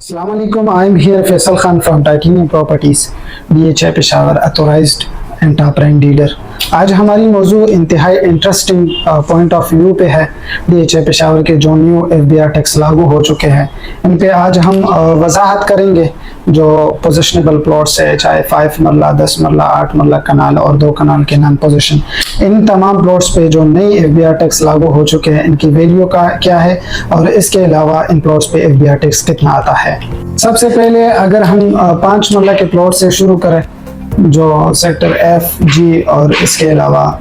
Assalamualaikum, I am here Faisal Khan from Titanium Properties, DHI Peshawar authorised and top rank dealer. आज हमारी मौजू इंतहाई interesting point of view पे है। DHI Peshawar के जो न्यू FBR टैक्स लागू हो चुके हैं इन पे आज हम वजाहत करेंगे। जो पोजिशनेबल प्लॉट्स है, चाहे 5 मरला, 10 मरला, 8 मरला कनाल और 2 कनाल के नॉन पोजिशन, इन तमाम प्लॉट्स पे जो नई FBR टैक्स लागू हो चुके हैं इनकी वैल्यू का क्या है और इसके अलावा इन प्लॉट्स पे FBR टैक्स कितना आता है। सबसे पहले अगर हम 5 मरला के प्लॉट से शुरू करें, जो सेक्टर F, G और इसके अलावा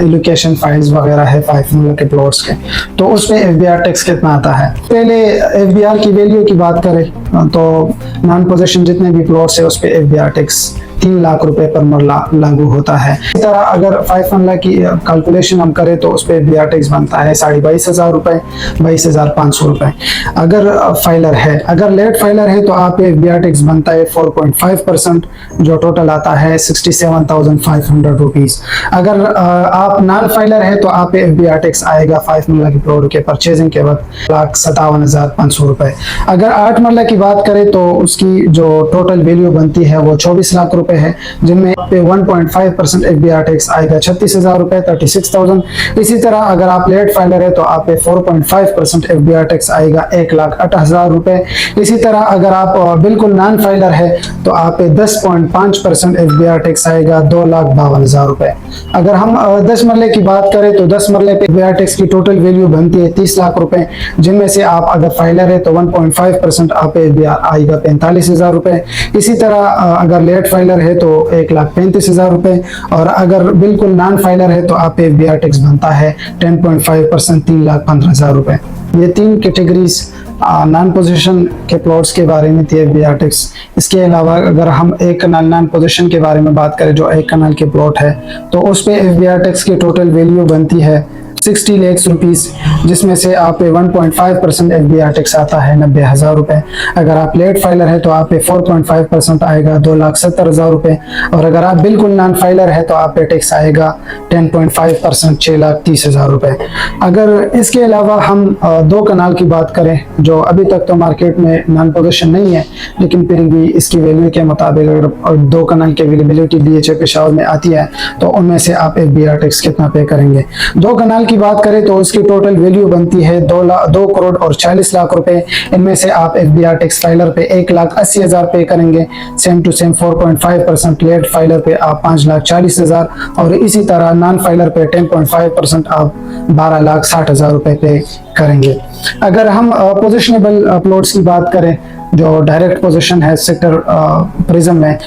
एलोकेशन फाइल्स वगैरह है 5 मरला के प्लॉट्स के, तो उस पे FBR टैक्स कितना आता है। पहले FBR की वैल्यू की बात करें तो नॉन पोजीशन जितने भी प्लॉट्स है उस पे FBR टैक्स 3 लाख रुपए पर मरला लागू होता है। इसी तरह अगर 5 मरला की कैलकुलेशन हम करें तो उस पर FBR टैक्स बनता है 22,500 रुपए, 22,500 रुपए अगर फाइलर है। अगर लेट फाइलर है तो आप FBR टैक्स बनता है 4.5%, जो टोटल आता है 67,500 रुपीज। अगर आप नॉन फाइलर है तो आप FBR टैक्स आएगा 5 मरला की प्लॉट के परचेजिंग के वक्त 57,500 रुपए। अगर 8 मरला की बात करें तो उसकी जो टोटल वैल्यू बनती है वो 24 लाख रुपए है, जिनमें पे 1.5% FBR टैक्स आएगा 36,000 रुपए, 36,000। इसी तरह अगर आप लेट फाइलर है तो आप पे 4.5% FBR टैक्स आएगा 1,08,000 रुपए। इसी तरह अगर आप बिल्कुल नॉन फाइलर है तो आप पे 10.5% FBR टैक्स आएगा 2,52,000 रुपए। अगर हम 10 मरले की बात करें तो 10 मरले पे FBR टैक्स की टोटल वैल्यू बनती है 30 लाख रुपए, जिनमें से आप अगर फाइलर है तो 1.5% आप पे FBR आएगा 45,000 रुपए। इसी तरह अगर लेट फाइलर है तो 1,35,000 रुपए, और अगर बिल्कुल नॉन फाइलर है तो आप पे FBR टैक्स बनता है 10.5%, 3,15,000 रुपए। ये 3 कैटेगरीज नॉन पोजीशन के प्लॉट्स के बारे में थी FBR टैक्स। इसके अलावा अगर हम एक कनाल नॉन पोजीशन के बारे में बात करें, जो एक कनाल के प्लॉट है, तो उस पे FBR टैक्स की टोटल वैल्यू बनती है 60 लाख रुपीस, जिसमें से आप पे 1.5% FBR टैक्स आता है 90,000 रुपए। अगर आप लेट फाइलर है तो आप पे 4.5% आएगा 2,70,000 रुपए, और अगर आप बिल्कुल नॉन फाइलर है तो आप पे टैक्स आएगा 10.5%, 6,30,000 रुपए। अगर इसके अलावा हम 2 कनाल की बात करें, जो अभी तक तो मार्केट में नॉन पोजीशन नहीं है, लेकिन फिर भी इसकी वैल्यू के मुताबिक अगर 2 कनाल की अवेलेबिलिटी DHI पेशावर में आती है तो उनमें से आप FBR टैक्स कितना पे करेंगे। 2 कनाल की बात करें तो उसकी टोटल वैल्यू बनती है 2 करोड़ और 40 लाख रुपए। इनमें से आप FBR टैक्स फाइलर पे 1,80,000 पे करेंगे, same to same 4.5%। Late filer पे आप 5,40,000, और इसी तरह नॉन फाइलर पे 10.5% आप 12,60,000 रुपए पे करेंगे। अगर हम पोजिशनेबल प्लॉट्स की बात करें, जो डायरेक्ट पोजीशन है सेक्टर प्रिज्म में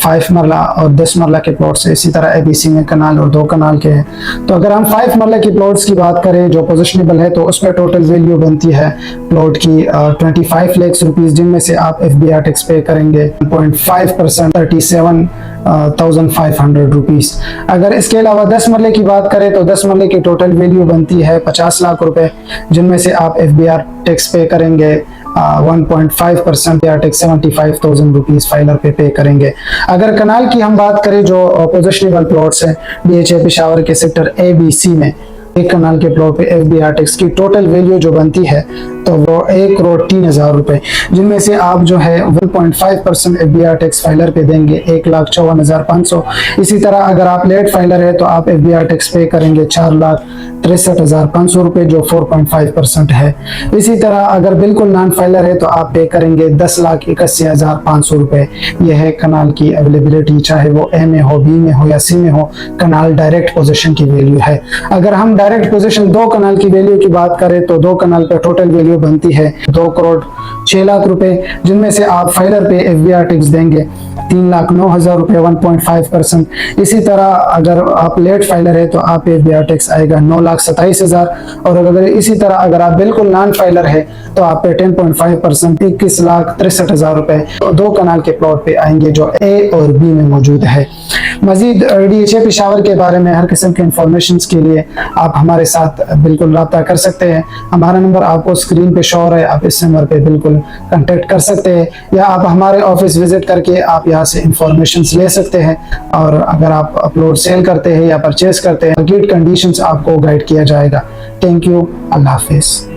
5 मरला और 10 मरला के प्लॉट्स है, इसी तरह ABC में कनाल और 2 कनाल के हैं, तो अगर हम 5 मरला की प्लॉट्स की बात करें जो पोजिशनेबल है तो उसमें टोटल वैल्यू बनती है प्लॉट की 25 लाख रुपीस, जिनमें से आप FBR टैक्स पे करेंगे 0.5%, 37,500 रुपीस। अगर इसके अलावा 10 मरले की बात करें तो 10 मरले की टोटल वैल्यू बनती है 50 लाख रुपए, जिनमें से आप FBR टैक्स पे करेंगे 1.5% या टैक्स 75,000 रुपीस फाइलर पे करेंगे। अगर कनाल की हम बात करें, जो पोजिशनेबल प्लॉट्स है DHI पेशावर के सेक्टर ABC में, एक कनाल के प्लॉट पे FBR टैक्स की टोटल वैल्यू जो बनती है तो वो 1,03,000 रुपए, जिनमें से आप जो है 1.5% FBR टैक्स फाइलर पे देंगे 1,54,500। इसी तरह अगर आप लेट फाइलर है तो आप FBR टैक्स पे करेंगे 4,63,500 रुपए, जो 4.5% है। इसी तरह अगर बिल्कुल नॉन फाइलर है तो आप पे करेंगे 10,81,500 रुपए। यह है कनाल की अवेलेबिलिटी, चाहे वो A में हो, B में हो या C में हो, कनाल डायरेक्ट पोजीशन की वैल्यू है। अगर हम डायरेक्ट पोजीशन 2 कनाल की वैल्यू की बात करें तो 2 कनाल पे टोटल वैल्यू बनती है 2 करोड़ 6 लाख रुपए, जिनमें से आप फाइलर पे FBR टैक्स देंगे 3,09,000 रुपए, 1.5%। इसी तरह अगर आप लेट फाइलर है तो आप FBR टैक्स आएगा 9,27,000, और अगर इसी तरह अगर आप बिल्कुल नॉन फाइलर है तो आप पे 10.5%, 21,63,000 रुपए 2 कनाल के प्लॉट पे आएंगे, जो A और B में मौजूद है। मजीद DHI पेशावर के बारे में हर किस्म के इंफॉर्मेशन के लिए आप हमारे साथ बिल्कुल रब्ता कर सकते हैं। हमारा नंबर आपको स्क्रीन पे शो हो रहा है, आप इस नंबर पे बिल्कुल कांटेक्ट कर सकते हैं, या आप हमारे ऑफिस विजिट करके आप यहाँ से इंफॉर्मेशन ले सकते हैं। और अगर आप अपलोड सेल करते हैं या परचेज करते हैं, मार्केट कंडीशंस आपको गाइड किया जाएगा। Thank you, Allah Hafiz.